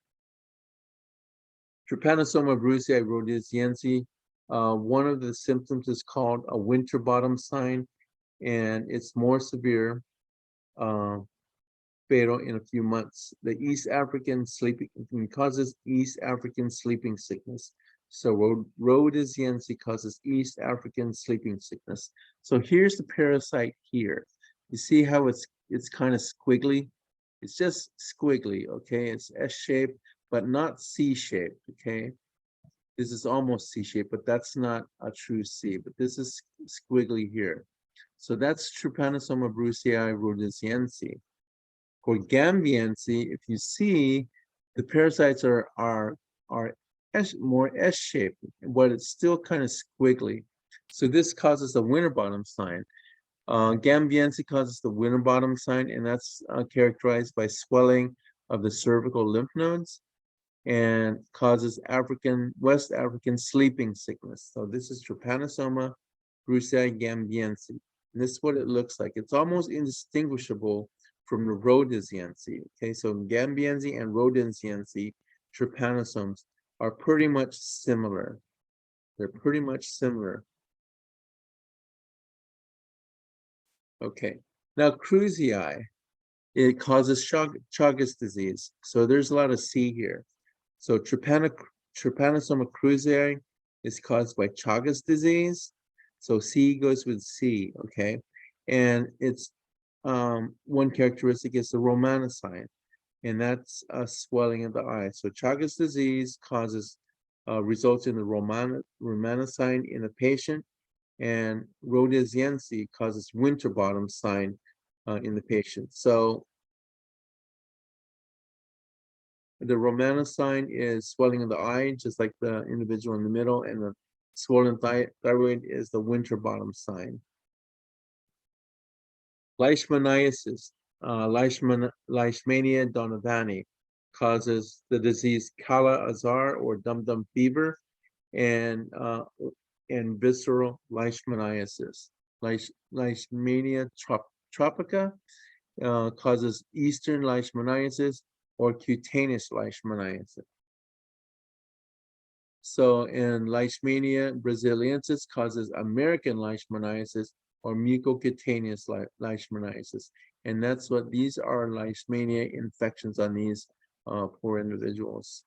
[SPEAKER 1] Trypanosoma brucei rhodesiense, one of the symptoms is called a winter bottom sign, and it's more severe, fatal in a few months. The East African sleeping causes East African sleeping sickness. So rhodesiense causes East African sleeping sickness. So here's the parasite here. You see how it's kind of squiggly? It's just squiggly, okay? It's S-shaped, but not C-shaped, okay? This is almost C-shaped, but that's not a true C, but this is squiggly here. So that's Trypanosoma brucei rhodesiense. For gambiense, if you see, the parasites are more S-shaped, but it's still kind of squiggly. So this causes the winter bottom sign. Gambiense causes the winter bottom sign, and that's characterized by swelling of the cervical lymph nodes and causes West African sleeping sickness. So this is Trypanosoma brucei gambiense. And this is what it looks like. It's almost indistinguishable from the rhodesiense. Okay, so gambiense and rhodesiense trypanosomes are pretty much similar. They're pretty much similar. Okay, now Cruzii, it causes Chagas disease. So there's a lot of C here. So Trypanosoma cruzii is caused by Chagas disease. So C goes with C, okay? And it's one characteristic is the romanicide. and that's a swelling of the eye. So Chagas disease results in the Romana sign in a patient, and rhodesiense causes Winterbottom sign in the patient. So the Romana sign is swelling of the eye, just like the individual in the middle, and the swollen thyroid is the Winterbottom sign. Leishmaniasis, Leishmania donovani, causes the disease Kala-Azar or dum-dum fever, and visceral leishmaniasis. Leishmania tropica causes eastern leishmaniasis or cutaneous leishmaniasis. So, in Leishmania brasiliensis causes American leishmaniasis or mucocutaneous leishmaniasis. And that's what these are, Leishmania infections on these poor individuals.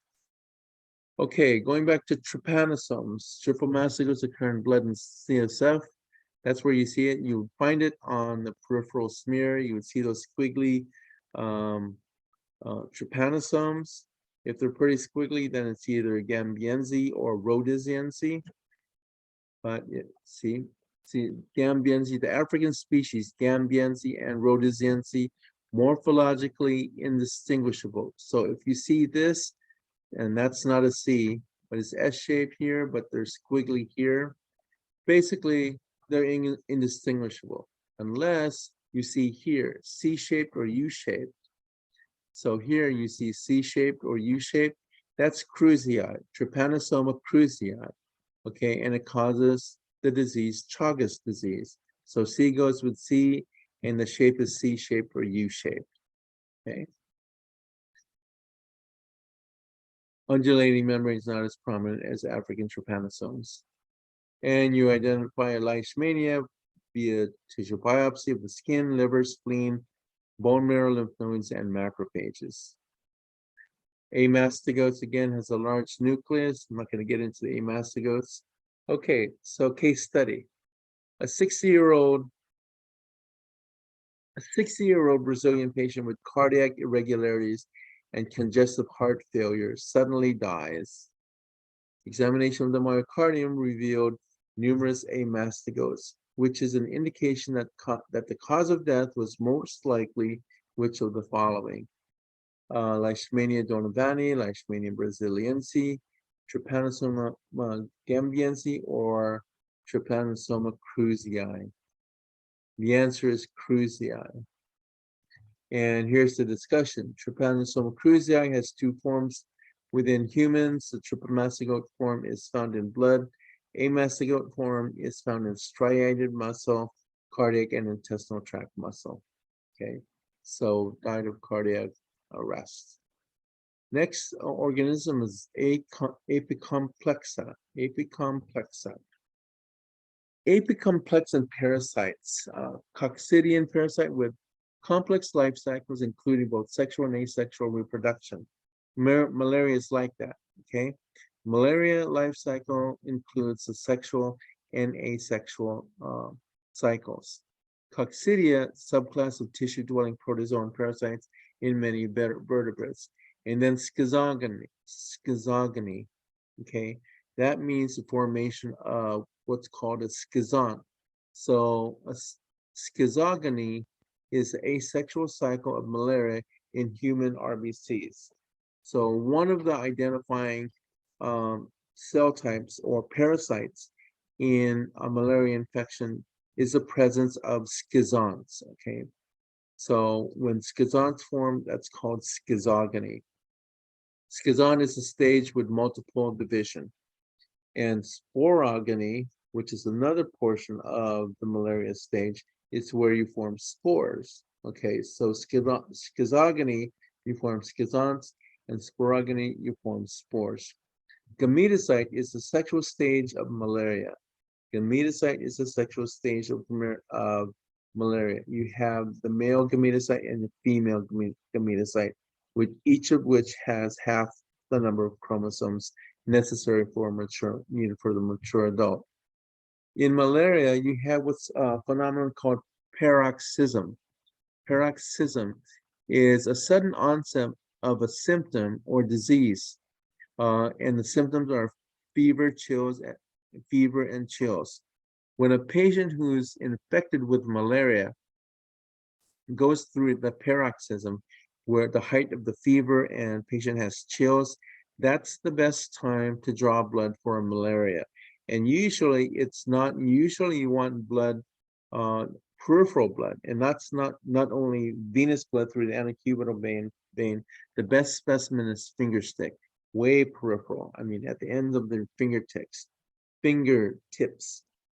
[SPEAKER 1] Okay, going back to trypanosomes. Triple mastocytosis occur in blood and CSF. That's where you see it. You find it on the peripheral smear. You would see those squiggly trypanosomes. If they're pretty squiggly, then it's either Gambiense or Rhodesiense. But see, Gambiense, the African species, Gambiense and Rhodesiense, morphologically indistinguishable. So if you see this, and that's not a C, but it's S-shaped here, but they're squiggly here, basically they're indistinguishable, unless you see here, C-shaped or U-shaped. So here you see C-shaped or U-shaped, that's Krusei, Trypanosoma krusei, okay, and it causes the disease Chagas disease. So C goes with C, and the shape is C-shaped or U-shaped, okay. Undulating membrane is not as prominent as African trypanosomes. And you identify a leishmania via tissue biopsy of the skin, liver, spleen, bone marrow, lymph nodes, and macrophages. Amastigotes, again, has a large nucleus. I'm not going to get into the amastigotes. Okay, so case study. A 60-year-old Brazilian patient with cardiac irregularities and congestive heart failure suddenly dies. Examination of the myocardium revealed numerous amastigotes, which is an indication that the cause of death was most likely which of the following: Leishmania donovani, Leishmania brasiliense, Trypanosoma gambiense, or Trypanosoma krusei. The answer is krusei. And here's the discussion. Trypanosoma krusei has two forms within humans. The triple mastigote form is found in blood. Amastigote form is found in striated muscle, cardiac, and intestinal tract muscle. Okay, so died of cardiac arrest. Next organism is apicomplexa. Apicomplexan parasites, coccidian parasite with complex life cycles, including both sexual and asexual reproduction. Malaria is like that, okay? Malaria life cycle includes the sexual and asexual cycles. Coccidia, subclass of tissue-dwelling protozoan parasites in many vertebrates. And then schizogony, okay? That means the formation of what's called a schizont. So a schizogony is the asexual cycle of malaria in human RBCs. So one of the identifying cell types or parasites in a malaria infection is the presence of schizonts, okay? So when schizonts form, that's called schizogony. Schizont is a stage with multiple division. And sporogony, which is another portion of the malaria stage, is where you form spores. Okay, so schizogony, you form schizonts, and sporogony, you form spores. Gametocyte is the sexual stage of malaria. Gametocyte is the sexual stage of malaria. You have the male gametocyte and the female gametocyte, with each of which has half the number of chromosomes necessary for needed for the mature adult. In malaria, you have what's a phenomenon called paroxysm. Paroxysm is a sudden onset of a symptom or disease. And the symptoms are fever, fever and chills. When a patient who's infected with malaria goes through the paroxysm, where the height of the fever and patient has chills, that's the best time to draw blood for malaria. And usually it's not, usually you want blood, peripheral blood, and that's not only venous blood through the antecubital vein. The best specimen is finger stick, way peripheral. I mean, at the ends of the fingertips,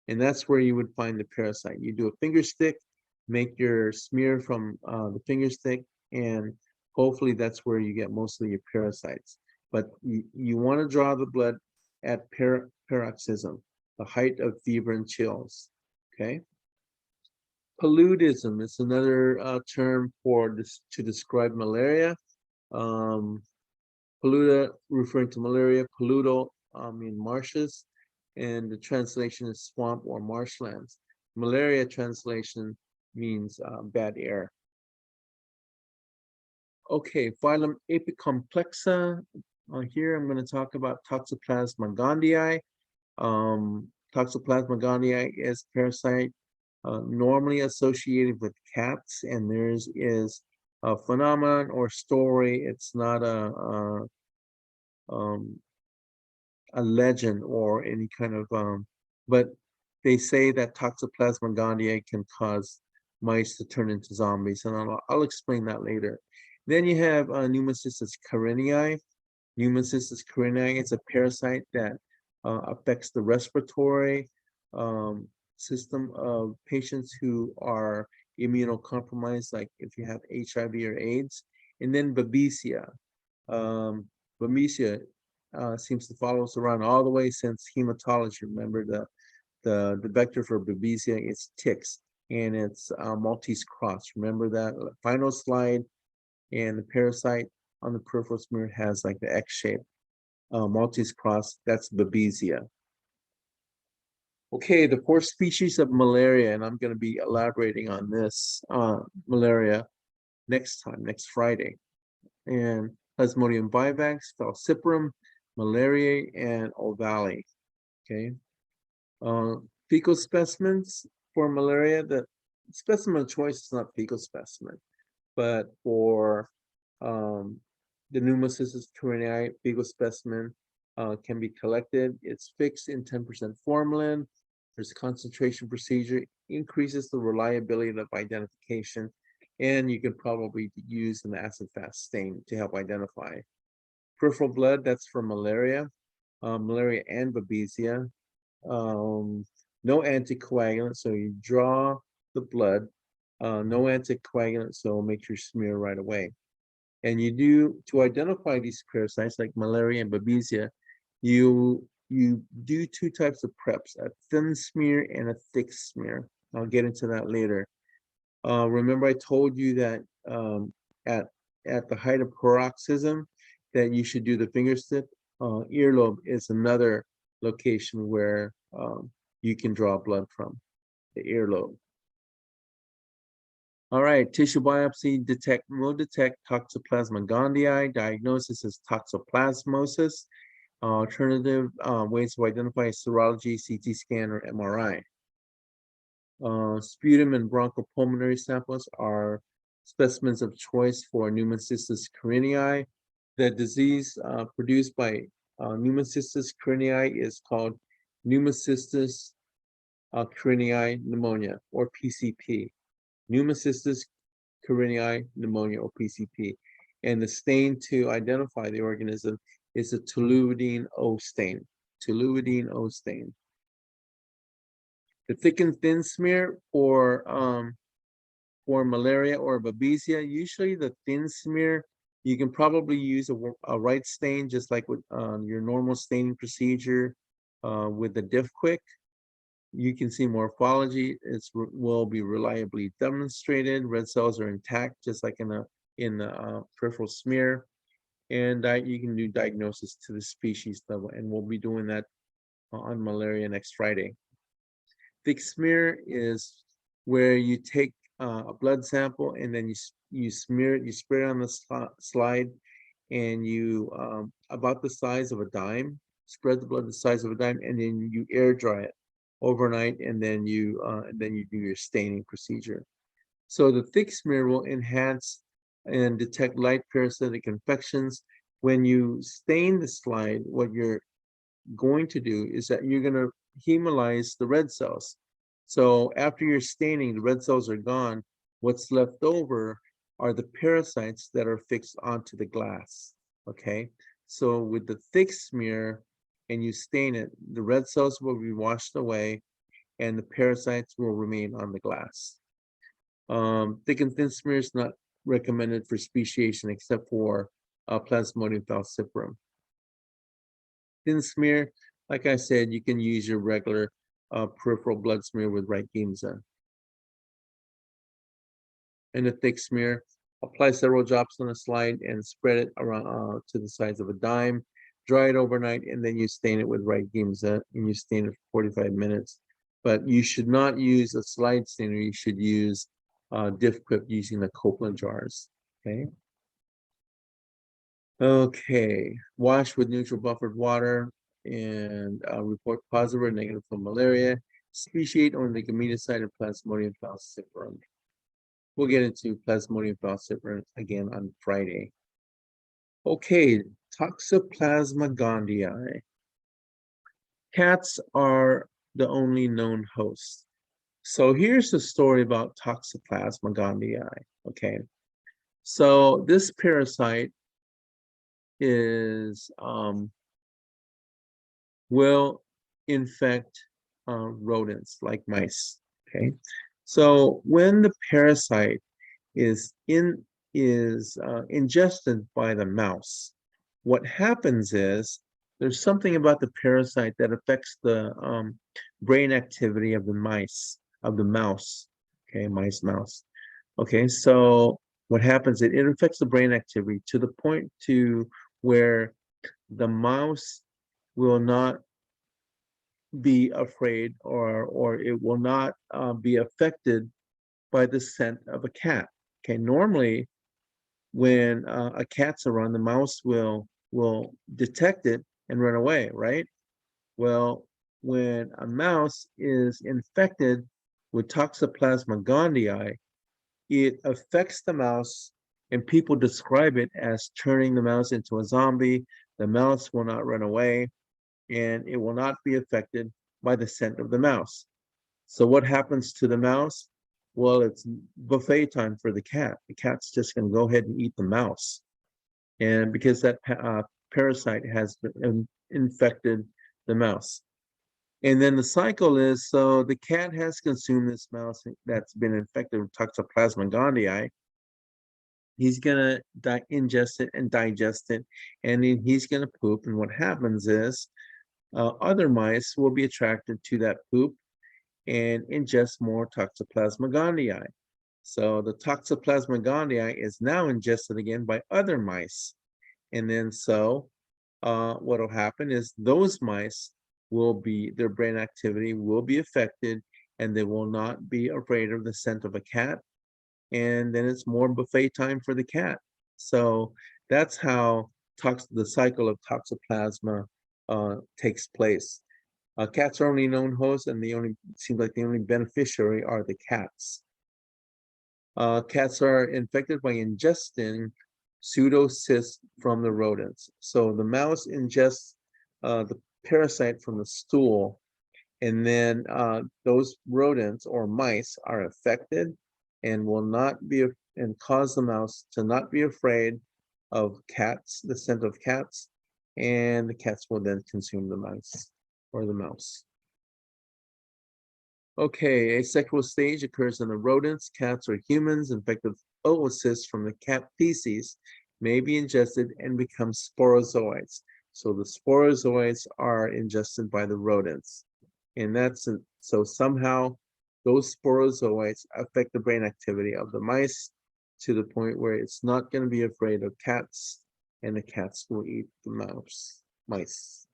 [SPEAKER 1] and that's where you would find the parasite. You do a finger stick, make your smear from the finger stick, and hopefully that's where you get most of your parasites. But you want to draw the blood at paroxysm, the height of fever and chills. Okay. Paludism is another term for this to describe malaria. Um, Paluda referring to malaria, paludo in marshes, and the translation is swamp or marshlands. Malaria translation means bad air. Okay, phylum Apicomplexa. Here I'm going to talk about Toxoplasma gondii. Toxoplasma gondii is parasite normally associated with cats, and theirs is a phenomenon or story. It's not a legend or any kind of but they say that Toxoplasma gondii can cause mice to turn into zombies, and I'll explain that later. Then you have Pneumocystis carinii. Pneumocystis carinii, it's a parasite that affects the respiratory system of patients who are immunocompromised, like if you have HIV or AIDS. And then Babesia. Babesia seems to follow us around all the way since hematology. Remember, the vector for Babesia is ticks, and it's Maltese cross. Remember that final slide, and the parasite on the peripheral smear has like the X shape. Maltese cross, that's Babesia. Okay, the 4 species of malaria, and I'm going to be elaborating on this malaria next Friday. And Plasmodium vivax, falciparum, malariae, and ovale. Okay. Fecal specimens for malaria, the specimen of choice is not fecal specimen, but for the Pneumocystis carinii, fecal specimen can be collected. It's fixed in 10% formalin. There's a concentration procedure, increases the reliability of identification, and you can probably use an acid-fast stain to help identify. Peripheral blood, that's for malaria, malaria and Babesia. No anticoagulant, so you draw the blood. No anticoagulant, so make your smear right away. And you do, to identify these parasites like malaria and Babesia, you do 2 types of preps, a thin smear and a thick smear. I'll get into that later. Remember I told you that at the height of paroxysm that you should do the finger stick. Earlobe is another location where you can draw blood from, the earlobe. All right, tissue biopsy will detect Toxoplasma gondii. Diagnosis is toxoplasmosis. Alternative ways to identify serology, CT scan, or MRI. Sputum and bronchopulmonary samples are specimens of choice for Pneumocystis carinii. The disease produced by Pneumocystis carinii is called Pneumocystis carinii pneumonia, or PCP. Pneumocystis carinii pneumonia, or PCP. And the stain to identify the organism is a toluidine O stain. Toluidine O stain. The thick and thin smear for malaria or Babesia, usually the thin smear, you can probably use a right stain, just like with your normal staining procedure with the diff quick. You can see morphology. Will be reliably demonstrated. Red cells are intact, just like in the peripheral smear. And you can do diagnosis to the species level, and we'll be doing that on malaria next Friday. Thick smear is where you take a blood sample and then you smear it, you spray it on the slide, and you about the size of a dime, spread the blood the size of a dime, and then you air dry it overnight, and then you do your staining procedure. So the thick smear will enhance and detect light parasitic infections. When you stain the slide, what you're going to do is that you're going to hemolyze the red cells. So after you're staining, the red cells are gone. What's left over are the parasites that are fixed onto the glass. Okay, so with the thick smear and you stain it, the red cells will be washed away and the parasites will remain on the glass. Thick and thin smear is not recommended for speciation except for Plasmodium falciparum. Thin smear, like I said, you can use your regular peripheral blood smear with right Giemsa. And a thick smear, apply several drops on a slide and spread it around to the size of a dime. Dry it overnight, and then you stain it with right Giemsa, and you stain it for 45 minutes. But you should not use a slide stainer. You should use Diff Quip using the Copeland jars. Okay. Okay. Wash with neutral buffered water and report positive or negative for malaria. Speciate on the Gametocyte of Plasmodium falciparum. We'll get into Plasmodium falciparum again on Friday. Okay, Toxoplasma gondii. Cats are the only known host. So here's the story about Toxoplasma gondii. Okay, so this parasite is will infect rodents like mice. Okay, so when the parasite is ingested by the mouse, what happens is there's something about the parasite that affects the brain activity of the mouse. Okay, mouse. Okay, so what happens? It affects the brain activity to the point to where the mouse will not be afraid or it will not be affected by the scent of a cat. Okay, normally when a cat's around, the mouse will detect it and run away, right? Well, when a mouse is infected with Toxoplasma gondii, it affects the mouse, and people describe it as turning the mouse into a zombie. The mouse will not run away, and it will not be affected by the scent of the mouse. So what happens to the mouse? Well, it's buffet time for the cat. The cat's just going to go ahead and eat the mouse. And because that parasite has infected the mouse. And then the cycle is, so the cat has consumed this mouse that's been infected with Toxoplasma gondii. He's going to ingest it and digest it, and then he's going to poop. And what happens is other mice will be attracted to that poop and ingest more Toxoplasma gondii. So the Toxoplasma gondii is now ingested again by other mice. And then so what will happen is those mice their brain activity will be affected, and they will not be afraid of the scent of a cat. And then it's more buffet time for the cat. So that's how the cycle of Toxoplasma takes place. Cats are only known hosts, and seems like the only beneficiary are the cats. Cats are infected by ingesting pseudocysts from the rodents. So the mouse ingests the parasite from the stool, and then those rodents or mice are affected and will not be and cause the mouse to not be afraid of cats, the scent of cats, and the cats will then consume the mice or the mouse. Okay, asexual stage occurs in the rodents, cats, or humans. Infected oocysts from the cat feces may be ingested and become sporozoites. So the sporozoites are ingested by the rodents. And so somehow those sporozoites affect the brain activity of the mice to the point where it's not going to be afraid of cats, and the cats will eat the mice.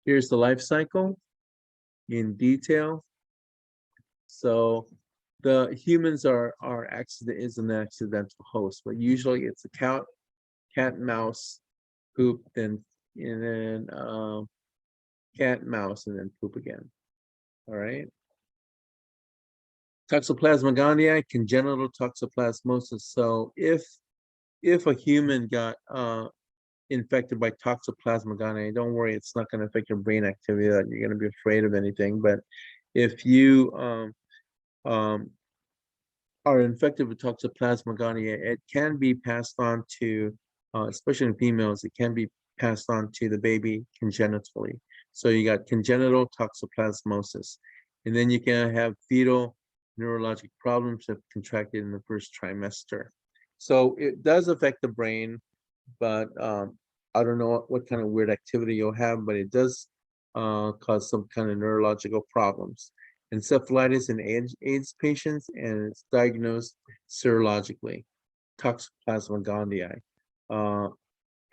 [SPEAKER 1] Here's the life cycle in detail. So the humans is an accidental host, but usually it's a cat, mouse, poop, then cat, mouse, and then poop again. All right. Toxoplasma gondii, congenital toxoplasmosis. So if a human got infected by Toxoplasma gondii, don't worry, it's not going to affect your brain activity that you're going to be afraid of anything. But if you um, are infected with Toxoplasma gondii, it can be passed on to, especially in females, it can be passed on to the baby congenitally. So you got congenital toxoplasmosis, and then you can have fetal neurologic problems if contracted in the first trimester. So it does affect the brain, but I don't know what kind of weird activity you'll have, but it does cause some kind of neurological problems. Encephalitis in AIDS patients, and it's diagnosed serologically. Toxoplasma gondii.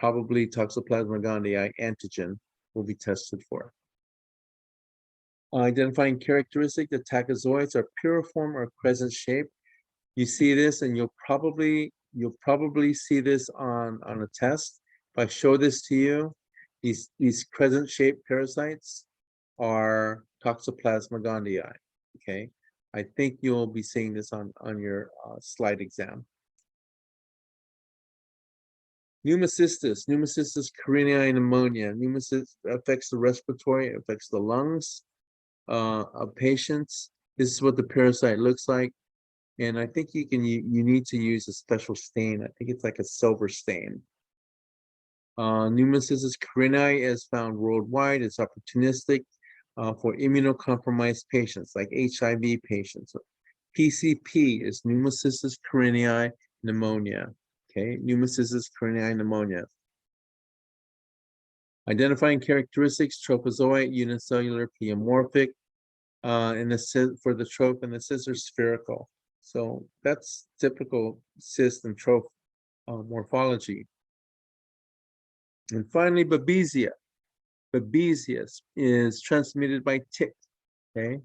[SPEAKER 1] Probably Toxoplasma gondii antigen will be tested for. Identifying characteristic, the tachyzoids are piriform or crescent shape. You see this, and you'll probably see this on a test. If I show this to you, these crescent shaped parasites are Toxoplasma gondii. Okay, I think you'll be seeing this on your slide exam. Pneumocystis carinii pneumonia. Pneumocystis affects the respiratory, affects the lungs of patients. This is what the parasite looks like. And I think you need to use a special stain. I think it's like a silver stain. Pneumocystis carinii is found worldwide. It's opportunistic for immunocompromised patients, like HIV patients. PCP is pneumocystis carinii pneumonia. Okay, pneumocystis carinii pneumonia. Identifying characteristics: trophozoite, unicellular, pleomorphic, for the trope, and the cysts are spherical. So that's typical cyst and trope morphology. And finally, Babesia. Babesia is transmitted by tick, okay?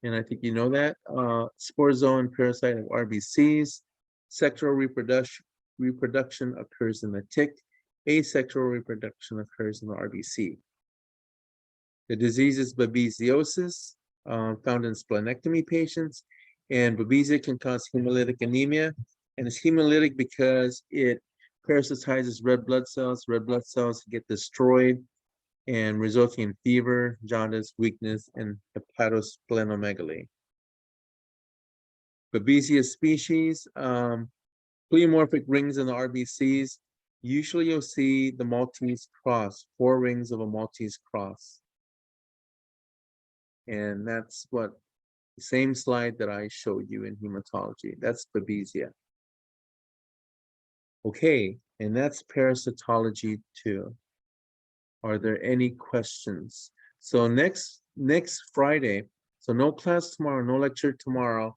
[SPEAKER 1] And I think you know that. Sporozoan parasite of RBCs. Sexual reproduction occurs in the tick. Asexual reproduction occurs in the RBC. The disease is babesiosis, found in splenectomy patients. And Babesia can cause hemolytic anemia. And it's hemolytic because it parasitizes red blood cells. Red blood cells get destroyed and resulting in fever, jaundice, weakness, and hepatosplenomegaly. Babesia species, pleomorphic rings in the RBCs. Usually you'll see the Maltese cross, 4 rings of a Maltese cross. And that's what the same slide that I showed you in hematology. That's Babesia. Okay, and that's Parasitology 2. Are there any questions? So next Friday, so no class tomorrow, no lecture tomorrow.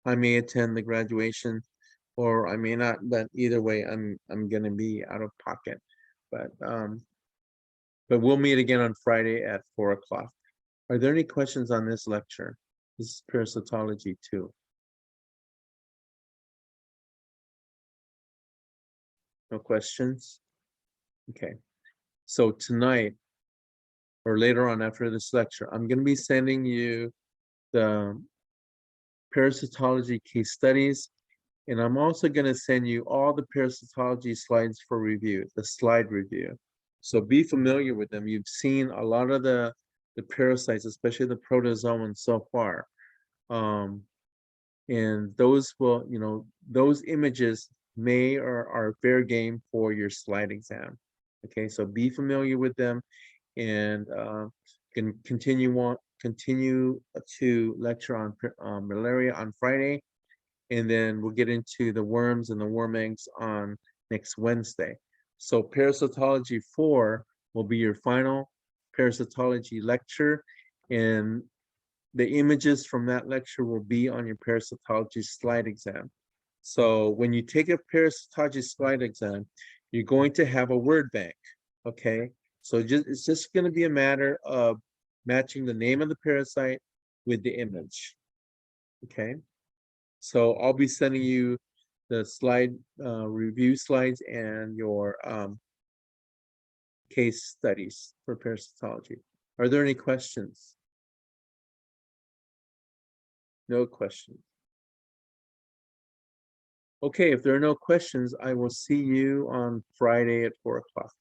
[SPEAKER 1] I may attend the graduation, or I may not, but either way, I'm gonna be out of pocket. But we'll meet again on Friday at 4 o'clock. Are there any questions on this lecture? This is Parasitology 2. No questions? Okay. So tonight, or later on after this lecture, I'm going to be sending you the parasitology case studies, and I'm also going to send you all the parasitology slides for review, the slide review. So be familiar with them. You've seen a lot of the parasites, especially the protozoan so far. And those will, those images may or are fair game for your slide exam. Okay, so be familiar with them, and can continue to lecture on malaria on Friday, and then we'll get into the worms and the worm eggs on next Wednesday. So Parasitology 4 will be your final parasitology lecture, and the images from that lecture will be on your parasitology slide exam. So when you take a parasitology slide exam, you're going to have a word bank, okay? So it's just going to be a matter of matching the name of the parasite with the image, okay? So I'll be sending you the slide review slides and your case studies for parasitology. Are there any questions? No questions. Okay, if there are no questions, I will see you on Friday at 4 o'clock.